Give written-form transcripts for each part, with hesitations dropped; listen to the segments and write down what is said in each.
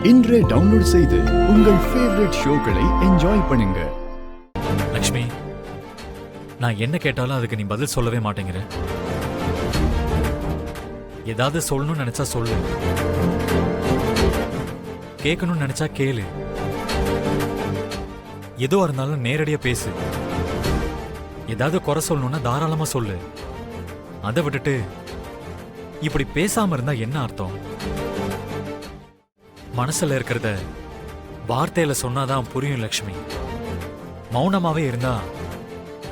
இன்றே டவுன்லோட் செய்து உங்கள் ஃபேவரட் ஷோக்களை என்ஜாய் பண்ணுங்க. லக்ஷ்மி, நான் என்ன கேட்டாலும் அதுக்கு நீ பதில் சொல்லவே மாட்டேங்கிற. ஏதாவது சொல்லணும்னு நினைச்சா சொல்லு, கேட்கணும்னு நினைச்சா கேளு, எதுவா இருந்தாலும் நேரடியா பேசு. ஏதாவது குறை சொல்லணும்னா தாராளமா சொல்லு. அதை விட்டுட்டு இப்படி பேசாம இருந்தா என்ன அர்த்தம்? மனசுல இருக்கிறத வார்த்தையில சொன்னாதான் புரியும் லக்ஷ்மி. மௌனமாவே இருந்தா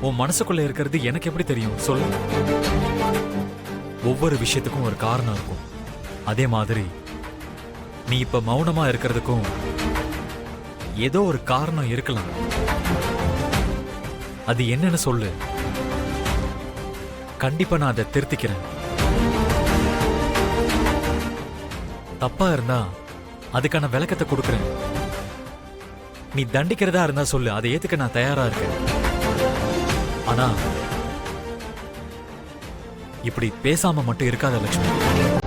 உன் மனசுக்குள்ள இருக்கிறது எனக்கு எப்படி தெரியும் சொல்லு? ஒவ்வொரு விஷயத்துக்கும் ஒரு காரணம் இருக்கும். அதே மாதிரி நீ இப்ப மௌனமா இருக்கிறதுக்கும் ஏதோ ஒரு காரணம் இருக்கலாம். அது என்னன்னு சொல்லு. கண்டிப்பா நான் அதை திருத்திக்கிறேன். தப்பா இருந்தா அதுக்கான விளக்கத்தை கொடுக்கிறேன். நீ தண்டிக்கிறதா இருந்தா சொல்லு, அதை ஏத்துக்க நான் தயாரா இருக்கேன். ஆனா இப்படி பேசாம மட்டும் இருக்காத லட்சுமி.